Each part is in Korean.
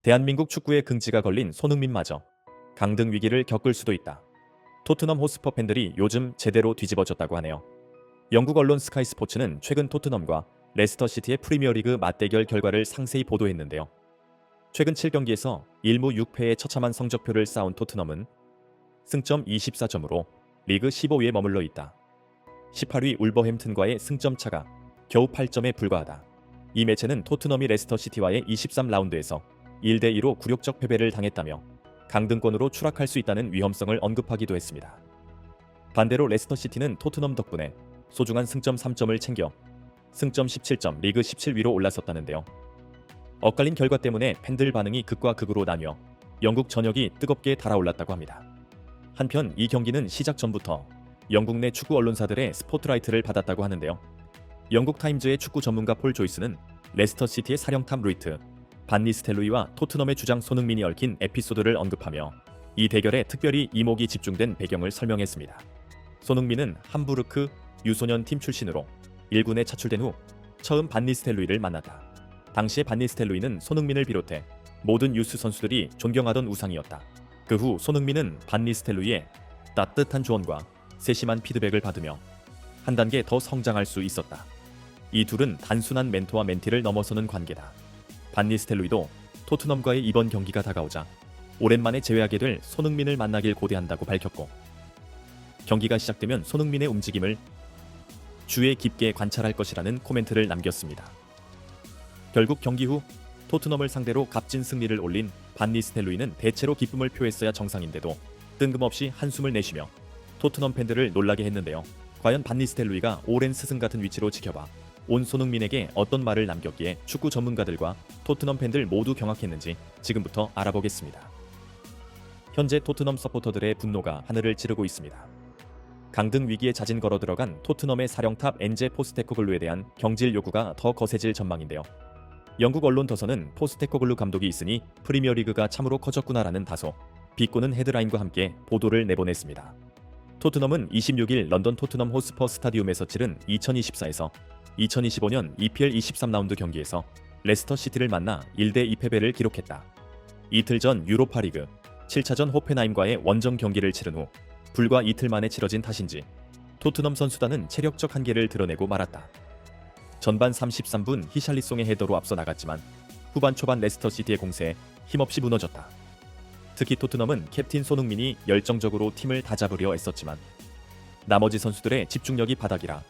대한민국 축구에 긍지가 걸린 손흥민마저 강등 위기를 겪을 수도 있다. 토트넘 호스퍼 팬들이 요즘 제대로 뒤집어졌다고 하네요. 영국 언론 스카이 스포츠는 최근 토트넘과 레스터 시티의 프리미어리그 맞대결 결과를 상세히 보도했는데요. 최근 7경기에서 1무 6패의 처참한 성적표를 쌓은 토트넘은 승점 24점으로 리그 15위에 머물러 있다. 18위 울버햄튼과의 승점 차가 겨우 8점에 불과하다. 이 매체는 토트넘이 레스터 시티와의 23라운드에서 1대2로 굴욕적 패배를 당했다며 강등권으로 추락할 수 있다는 위험성을 언급하기도 했습니다. 반대로 레스터 시티는 토트넘 덕분에 소중한 승점 3점을 챙겨 승점 17점 리그 17위로 올라섰다는데요. 엇갈린 결과 때문에 팬들 반응이 극과 극으로 나뉘어 영국 전역이 뜨겁게 달아올랐다고 합니다. 한편 이 경기는 시작 전부터 영국 내 축구 언론사들의 스포트라이트를 받았다고 하는데요. 영국 타임즈의 축구 전문가 폴 조이스는 레스터 시티의 사령탑 루이트, 반 니스텔로이와 토트넘의 주장 손흥민이 얽힌 에피소드를 언급하며 이 대결에 특별히 이목이 집중된 배경을 설명했습니다. 손흥민은 함부르크 유소년 팀 출신으로 1군에 차출된 후 처음 반 니스텔로이를 만났다. 당시에 반 니스텔로이는 손흥민을 비롯해 모든 유스 선수들이 존경하던 우상이었다. 그 후 손흥민은 반 니스텔로이의 따뜻한 조언과 세심한 피드백을 받으며 한 단계 더 성장할 수 있었다. 이 둘은 단순한 멘토와 멘티를 넘어서는 관계다. 반 니스텔로이도 토트넘과의 이번 경기가 다가오자 오랜만에 재회하게 될 손흥민을 만나길 고대한다고 밝혔고, 경기가 시작되면 손흥민의 움직임을 주의 깊게 관찰할 것이라는 코멘트를 남겼습니다. 결국 경기 후 토트넘을 상대로 값진 승리를 올린 반 니스텔로이는 대체로 기쁨을 표했어야 정상인데도 뜬금없이 한숨을 내쉬며 토트넘 팬들을 놀라게 했는데요. 과연 반 니스텔로이가 오랜 스승 같은 위치로 지켜봐 온 손흥민에게 어떤 말을 남겼기에 축구 전문가들과 토트넘 팬들 모두 경악했는지 지금부터 알아보겠습니다. 현재 토트넘 서포터들의 분노가 하늘을 찌르고 있습니다. 강등 위기에 자진 걸어 들어간 토트넘의 사령탑 엔제 포스테코글루에 대한 경질 요구가 더 거세질 전망인데요. 영국 언론 더선은 포스테코글루 감독이 있으니 프리미어리그가 참으로 커졌구나라는 다소 비꼬는 헤드라인과 함께 보도를 내보냈습니다. 토트넘은 26일 런던 토트넘 호스퍼 스타디움에서 치른 2024에서 2025년 EPL 23라운드 경기에서 레스터 시티를 만나 1대2 패배를 기록했다. 이틀 전 유로파리그 7차전 호펜하임과의 원정 경기를 치른 후 불과 이틀 만에 치러진 탓인지 토트넘 선수단은 체력적 한계를 드러내고 말았다. 전반 33분 히샬리송의 헤더로 앞서 나갔지만 후반 초반 레스터 시티의 공세에 힘없이 무너졌다. 특히 토트넘은 캡틴 손흥민이 열정적으로 팀을 다잡으려 애썼지만 나머지 선수들의 집중력이 바닥이라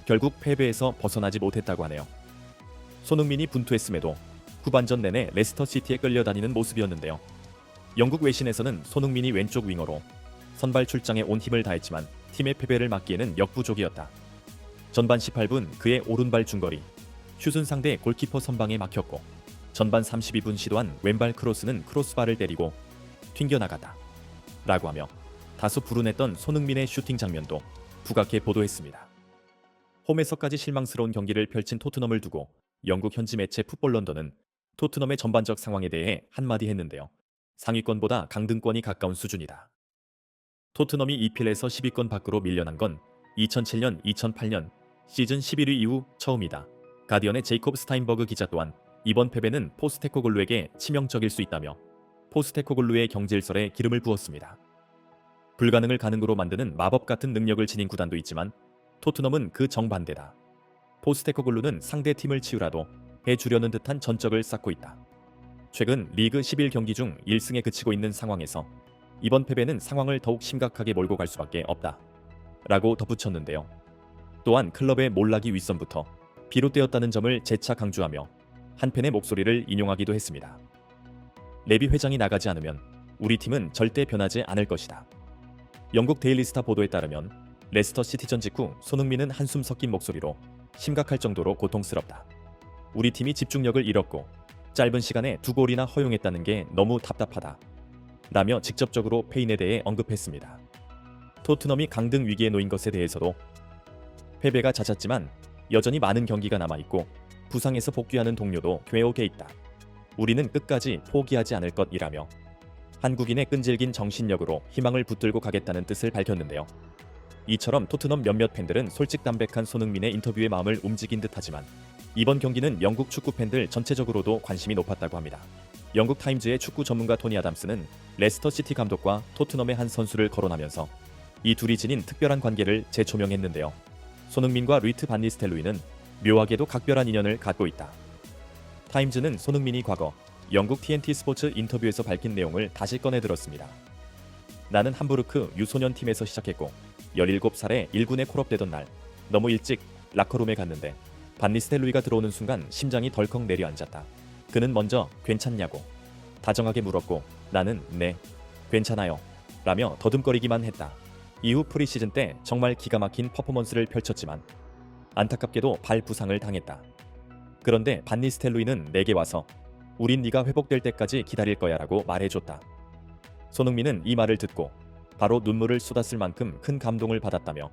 결국 패배에서 벗어나지 못했다고 하네요. 손흥민이 분투했음에도 후반전 내내 레스터 시티에 끌려다니는 모습이었는데요. 영국 외신에서는 손흥민이 왼쪽 윙어로 선발 출장에 온 힘을 다했지만 팀의 패배를 막기에는 역부족이었다. 전반 18분 그의 오른발 중거리 슛은 상대 골키퍼 선방에 막혔고, 전반 32분 시도한 왼발 크로스는 크로스바를 때리고 튕겨나갔다 라고 하며 다소 불운했던 손흥민의 슈팅 장면도 부각해 보도했습니다. 홈에서까지 실망스러운 경기를 펼친 토트넘을 두고 영국 현지 매체 풋볼 런던은 토트넘의 전반적 상황에 대해 한마디 했는데요. 상위권보다 강등권이 가까운 수준이다. 토트넘이 EPL에서 10위권 밖으로 밀려난 건 2007-2008년 시즌 11위 이후 처음이다. 가디언의 제이콥 스타인버그 기자 또한 이번 패배는 포스테코글루에게 치명적일 수 있다며 포스테코글루의 경질설에 기름을 부었습니다. 불가능을 가능으로 만드는 마법 같은 능력을 지닌 구단도 있지만 토트넘은 그 정반대다. 포스테코글루는 상대 팀을 치우라도 해주려는 듯한 전적을 쌓고 있다. 최근 리그 11경기 중 1승에 그치고 있는 상황에서 이번 패배는 상황을 더욱 심각하게 몰고 갈 수밖에 없다 라고 덧붙였는데요. 또한 클럽의 몰락이 윗선부터 비롯되었다는 점을 재차 강조하며 한 팬의 목소리를 인용하기도 했습니다. 레비 회장이 나가지 않으면 우리 팀은 절대 변하지 않을 것이다. 영국 데일리스타 보도에 따르면 레스터 시티전 직후 손흥민은 한숨 섞인 목소리로 심각할 정도로 고통스럽다. 우리 팀이 집중력을 잃었고 짧은 시간에 2골이나 허용했다는 게 너무 답답하다 라며 직접적으로 페인에 대해 언급했습니다. 토트넘이 강등 위기에 놓인 것에 대해서도 패배가 잦았지만 여전히 많은 경기가 남아있고 부상에서 복귀하는 동료도 궤옥에 있다. 우리는 끝까지 포기하지 않을 것이라며 한국인의 끈질긴 정신력으로 희망을 붙들고 가겠다는 뜻을 밝혔는데요. 이처럼 토트넘 몇몇 팬들은 솔직담백한 손흥민의 인터뷰에 마음을 움직인 듯하지만 이번 경기는 영국 축구 팬들 전체적으로도 관심이 높았다고 합니다. 영국 타임즈의 축구 전문가 토니 아담스는 레스터 시티 감독과 토트넘의 한 선수를 거론하면서 이 둘이 지닌 특별한 관계를 재조명했는데요. 손흥민과 루이트 반 니스텔로이는 묘하게도 각별한 인연을 갖고 있다. 타임즈는 손흥민이 과거 영국 TNT 스포츠 인터뷰에서 밝힌 내용을 다시 꺼내들었습니다. 나는 함부르크 유소년 팀에서 시작했고 17살에 1군에 콜업되던 날 너무 일찍 라커룸에 갔는데 반 니스텔로이가 들어오는 순간 심장이 덜컥 내려앉았다. 그는 먼저 괜찮냐고 다정하게 물었고 나는 네, 괜찮아요 라며 더듬거리기만 했다. 이후 프리시즌 때 정말 기가 막힌 퍼포먼스를 펼쳤지만 안타깝게도 발 부상을 당했다. 그런데 반 니스텔로이는 내게 와서 우린 네가 회복될 때까지 기다릴 거야 라고 말해줬다. 손흥민은 이 말을 듣고 바로 눈물을 쏟았을 만큼 큰 감동을 받았다며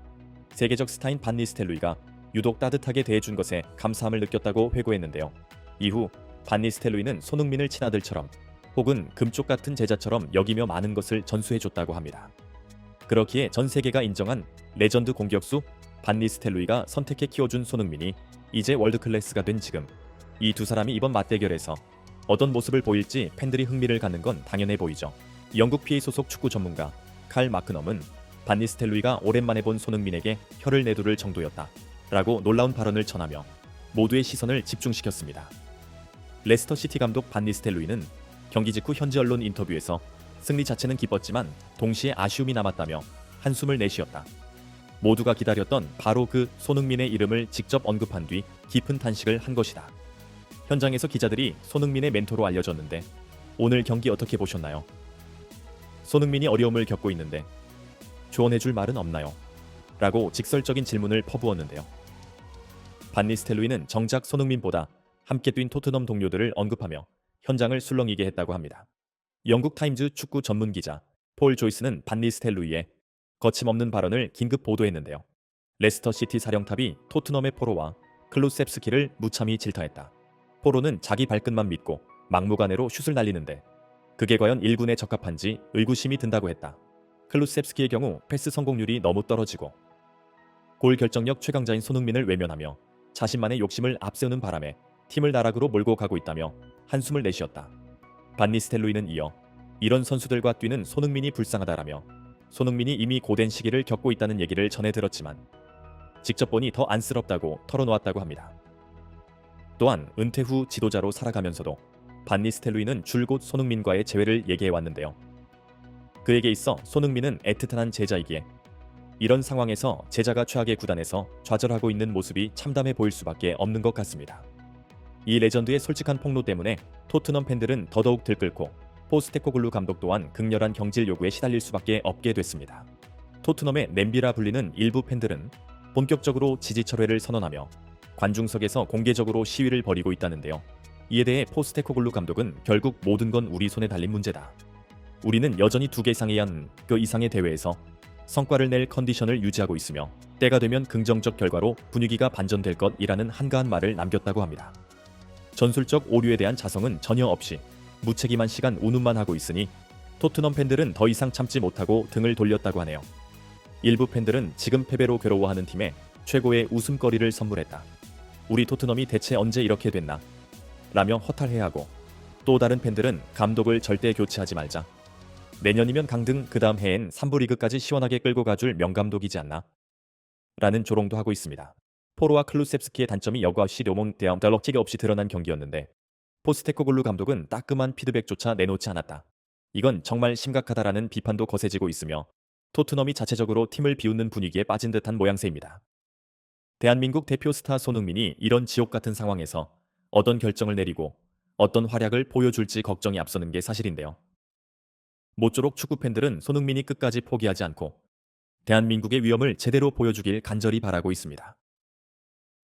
세계적 스타인 반 니스텔로이가 유독 따뜻하게 대해준 것에 감사함을 느꼈다고 회고했는데요. 이후 반 니스텔로이는 손흥민을 친아들처럼 혹은 금쪽 같은 제자처럼 여기며 많은 것을 전수해줬다고 합니다. 그렇기에 전 세계가 인정한 레전드 공격수 반 니스텔로이가 선택해 키워준 손흥민이 이제 월드클래스가 된 지금 이 두 사람이 이번 맞대결에서 어떤 모습을 보일지 팬들이 흥미를 갖는 건 당연해 보이죠. 영국 PA 소속 축구 전문가 칼 마크넘은 반 니스텔로이가 오랜만에 본 손흥민에게 혀를 내두를 정도였다 라고 놀라운 발언을 전하며 모두의 시선을 집중시켰습니다. 레스터 시티 감독 반 니스텔로이는 경기 직후 현지 언론 인터뷰에서 승리 자체는 기뻤지만 동시에 아쉬움이 남았다며 한숨을 내쉬었다. 모두가 기다렸던 바로 그 손흥민의 이름을 직접 언급한 뒤 깊은 탄식을 한 것이다. 현장에서 기자들이 손흥민의 멘토로 알려졌는데 오늘 경기 어떻게 보셨나요? 손흥민이 어려움을 겪고 있는데 조언해줄 말은 없나요? 라고 직설적인 질문을 퍼부었는데요. 반 니스텔로이는 정작 손흥민보다 함께 뛴 토트넘 동료들을 언급하며 현장을 술렁이게 했다고 합니다. 영국 타임즈 축구 전문 기자 폴 조이스는 반 니스텔로이의 거침없는 발언을 긴급 보도했는데요. 레스터 시티 사령탑이 토트넘의 포로와 클루셉스키를 무참히 질타했다. 포로는 자기 발끝만 믿고 막무가내로 슛을 날리는데 그게 과연 1군에 적합한지 의구심이 든다고 했다. 클루셉스키의 경우 패스 성공률이 너무 떨어지고 골 결정력 최강자인 손흥민을 외면하며 자신만의 욕심을 앞세우는 바람에 팀을 나락으로 몰고 가고 있다며 한숨을 내쉬었다. 반 니스텔로이는 이어 이런 선수들과 뛰는 손흥민이 불쌍하다라며 손흥민이 이미 고된 시기를 겪고 있다는 얘기를 전해 들었지만 직접 보니 더 안쓰럽다고 털어놓았다고 합니다. 또한 은퇴 후 지도자로 살아가면서도 반 니스텔로이는 줄곧 손흥민과의 재회를 얘기해왔는데요. 그에게 있어 손흥민은 애틋한 제자이기에 이런 상황에서 제자가 최악의 구단에서 좌절하고 있는 모습이 참담해 보일 수밖에 없는 것 같습니다. 이 레전드의 솔직한 폭로 때문에 토트넘 팬들은 더더욱 들끓고 포스테코글루 감독 또한 극렬한 경질 요구에 시달릴 수밖에 없게 됐습니다. 토트넘의 냄비라 불리는 일부 팬들은 본격적으로 지지 철회를 선언하며 관중석에서 공개적으로 시위를 벌이고 있다는데요. 이에 대해 포스테코글루 감독은 결국 모든 건 우리 손에 달린 문제다. 우리는 여전히 2개 이상의 그 이상의 대회에서 성과를 낼 컨디션을 유지하고 있으며 때가 되면 긍정적 결과로 분위기가 반전될 것이라는 한가한 말을 남겼다고 합니다. 전술적 오류에 대한 자성은 전혀 없이 무책임한 시간 운운만 하고 있으니 토트넘 팬들은 더 이상 참지 못하고 등을 돌렸다고 하네요. 일부 팬들은 지금 패배로 괴로워하는 팀에 최고의 웃음거리를 선물했다. 우리 토트넘이 대체 언제 이렇게 됐나? 라며 허탈해하고 또 다른 팬들은 감독을 절대 교체하지 말자. 내년이면 강등 그 다음 해엔 3부 리그까지 시원하게 끌고 가줄 명감독이지 않나? 라는 조롱도 하고 있습니다. 포로와 클루셉스키의 단점이 여과없이 료몽대엄 덜럭지가 없이 드러난 경기였는데 포스테코글루 감독은 따끔한 피드백조차 내놓지 않았다. 이건 정말 심각하다라는 비판도 거세지고 있으며 토트넘이 자체적으로 팀을 비웃는 분위기에 빠진 듯한 모양새입니다. 대한민국 대표 스타 손흥민이 이런 지옥 같은 상황에서 어떤 결정을 내리고 어떤 활약을 보여줄지 걱정이 앞서는 게 사실인데요. 모쪼록 축구 팬들은 손흥민이 끝까지 포기하지 않고 대한민국의 위엄을 제대로 보여주길 간절히 바라고 있습니다.